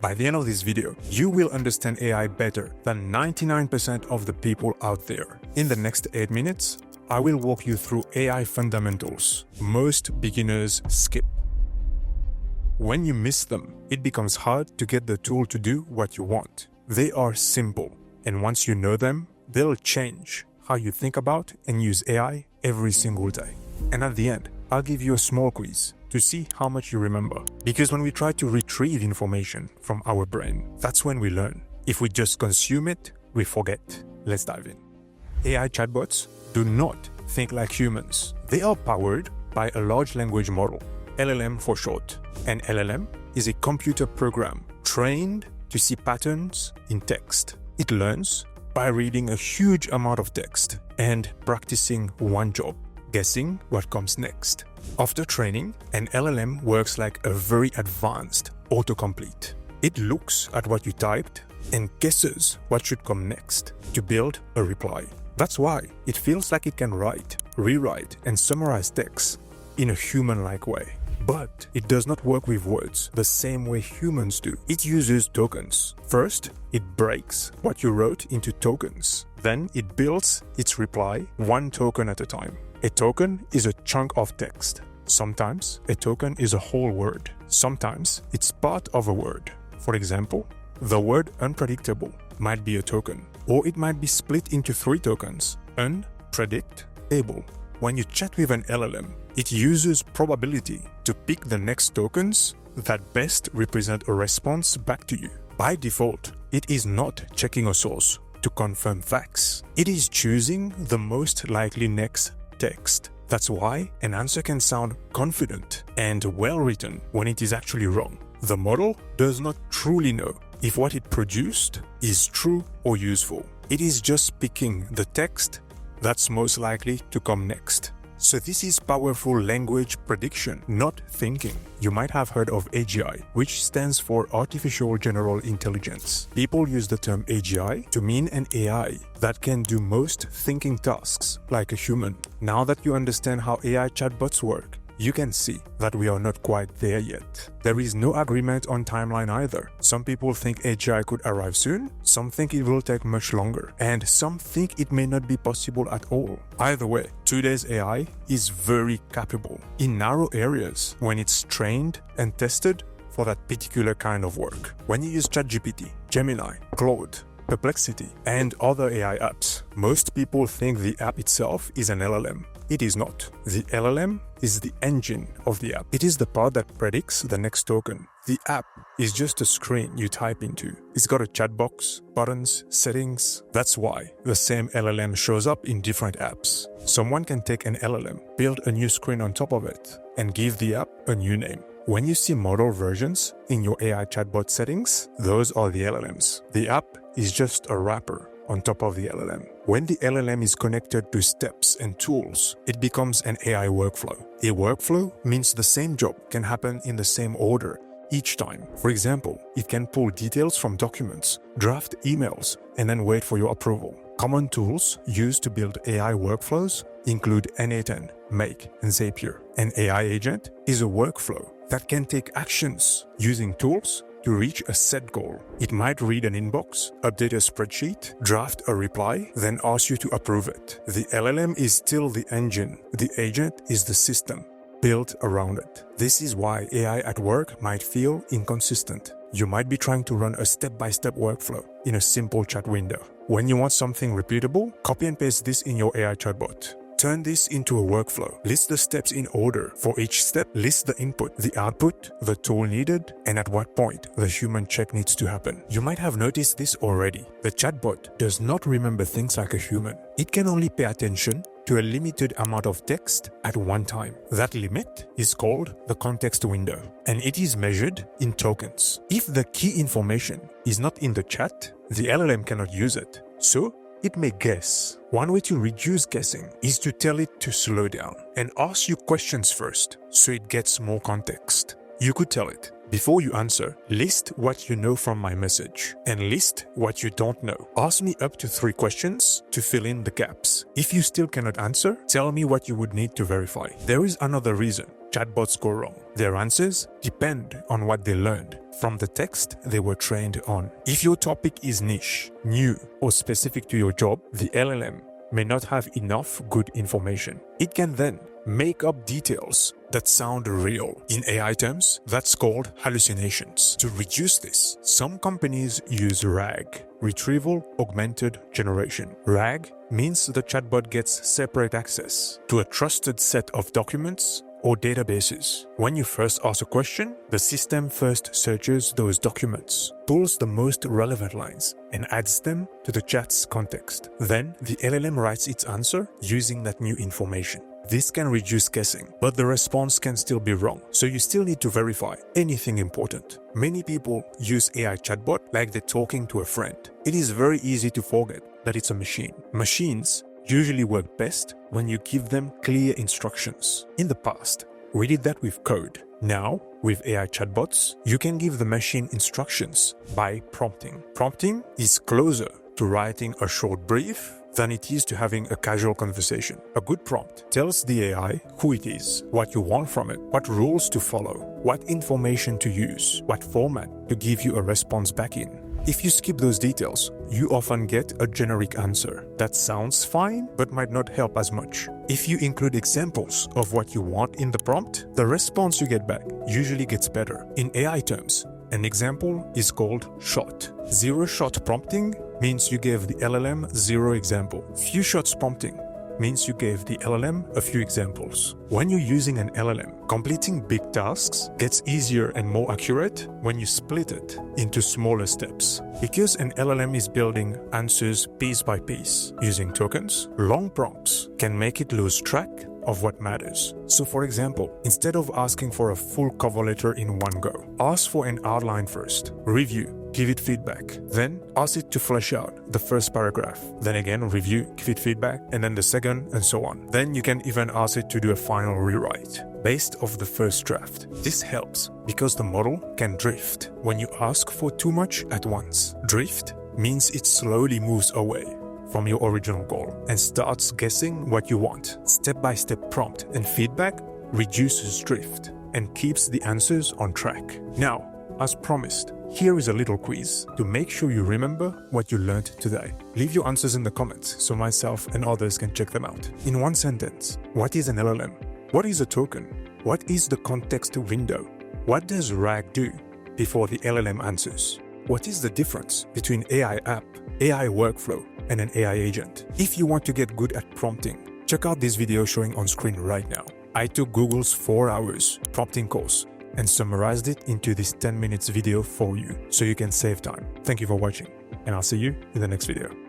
By the end of this video, you will understand AI better than 99% of the people out there. In the next 8 minutes, I will walk you through AI fundamentals most beginners skip. When you miss them, it becomes hard to get the tool to do what you want. They are simple, and once you know them, they'll change how you think about and use AI every single day. And at the end, I'll give you a small quiz to see how much you remember. Because when we try to retrieve information from our brain, that's when we learn. If we just consume it, we forget. Let's dive in. AI chatbots do not think like humans. They are powered by a large language model, LLM for short. An LLM is a computer program trained to see patterns in text. It learns by reading a huge amount of text and practicing one job: guessing what comes next. After training, an LLM works like a very advanced autocomplete. It looks at what you typed and guesses what should come next to build a reply. That's why it feels like it can write, rewrite, and summarize text in a human-like way. But it does not work with words the same way humans do. It uses tokens. First, it breaks what you wrote into tokens. Then it builds its reply one token at a time. A token is a chunk of text. Sometimes a token is a whole word. Sometimes it's part of a word. For example, the word unpredictable might be a token, or it might be split into 3 tokens: unpredictable. When you chat with an LLM, it uses probability to pick the next tokens that best represent a response back to you. By default, it is not checking a source to confirm facts. It is choosing the most likely next text. That's why an answer can sound confident and well written when it is actually wrong. The model does not truly know if what it produced is true or useful. It is just picking the text that's most likely to come next. So this is powerful language prediction, not thinking. You might have heard of AGI, which stands for Artificial General Intelligence. People use the term AGI to mean an AI that can do most thinking tasks like a human. Now that you understand how AI chatbots work, you can see that we are not quite there yet. There is no agreement on timeline either. Some people think AGI could arrive soon, some think it will take much longer, and some think it may not be possible at all. Either way, today's AI is very capable in narrow areas when it's trained and tested for that particular kind of work. When you use ChatGPT, Gemini, Claude, Perplexity, and other AI apps, most people think the app itself is an LLM. It is not. The LLM is the engine of the app. It is the part that predicts the next token. The app is just a screen you type into. It's got a chat box, buttons, settings. That's why the same LLM shows up in different apps. Someone can take an LLM, build a new screen on top of it, and give the app a new name. When you see model versions in your AI chatbot settings, those are the LLMs. The app is just a wrapper on top of the LLM. When the LLM is connected to steps and tools, it becomes an AI workflow. A workflow means the same job can happen in the same order each time. For example, it can pull details from documents, draft emails, and then wait for your approval. Common tools used to build AI workflows include N8N, Make, and Zapier. An AI agent is a workflow that can take actions using tools to reach a set goal. It might read an inbox, update a spreadsheet, draft a reply, then ask you to approve it. The LLM is still the engine. The agent is the system built around it. This is why AI at work might feel inconsistent. You might be trying to run a step-by-step workflow in a simple chat window. When you want something repeatable, copy and paste this in your AI chatbot. Turn this into a workflow. List the steps in order. For each step, list the input, the output, the tool needed, and at what point the human check needs to happen. You might have noticed this already. The chatbot does not remember things like a human. It can only pay attention to a limited amount of text at one time. That limit is called the context window, and it is measured in tokens. If the key information is not in the chat, the LLM cannot use it. So, it may guess. One way to reduce guessing is to tell it to slow down and ask you questions first so it gets more context. You could tell it, Before you answer, list what you know from my message and list what you don't know. Ask me up to 3 questions to fill in the gaps. If you still cannot answer, tell me what you would need to verify. There is another reason chatbots go wrong. Their answers depend on what they learned from the text they were trained on. If your topic is niche, new, or specific to your job, the LLM may not have enough good information. It can then make up details that sound real. In AI terms, that's called hallucinations. To reduce this, some companies use RAG, Retrieval Augmented Generation. RAG means the chatbot gets separate access to a trusted set of documents or databases. When you first ask a question, the system first searches those documents, pulls the most relevant lines, and adds them to the chat's context. Then, the LLM writes its answer using that new information. This can reduce guessing, but the response can still be wrong, so you still need to verify anything important. Many people use AI chatbot like they're talking to a friend. It is very easy to forget that it's a machine. Machines usually work best when you give them clear instructions. In the past, we did that with code. Now, with AI chatbots, you can give the machine instructions by prompting. Prompting is closer to writing a short brief than it is to having a casual conversation. A good prompt tells the AI who it is, what you want from it, what rules to follow, what information to use, what format to give you a response back in. If you skip those details, you often get a generic answer that sounds fine but might not help as much. If you include examples of what you want in the prompt, the response you get back usually gets better. In AI terms, an example is called shot. Zero-shot prompting means you gave the LLM 0 example. Few shots prompting means you gave the LLM a few examples. When you're using an LLM, completing big tasks gets easier and more accurate when you split it into smaller steps. Because an LLM is building answers piece by piece using tokens, long prompts can make it lose track of what matters. So for example, instead of asking for a full cover letter in one go, ask for an outline first, review, give it feedback, then ask it to flesh out the first paragraph, then again review, give it feedback, and then the second, and so on. Then you can even ask it to do a final rewrite based off the first draft. This helps because the model can drift when you ask for too much at once. Drift means it slowly moves away from your original goal and starts guessing what you want. Step-by-step prompt and feedback reduces drift and keeps the answers on track. Now, as promised, here is a little quiz to make sure you remember what you learned today. Leave your answers in the comments so myself and others can check them out. In one sentence, what is an LLM? What is a token? What is the context window? What does RAG do before the LLM answers? What is the difference between AI app, AI workflow, and an AI agent? If you want to get good at prompting, check out this video showing on screen right now. I took Google's 4 hours prompting course and summarized it into this 10 minutes video for you so you can save time. Thank you for watching, and I'll see you in the next video.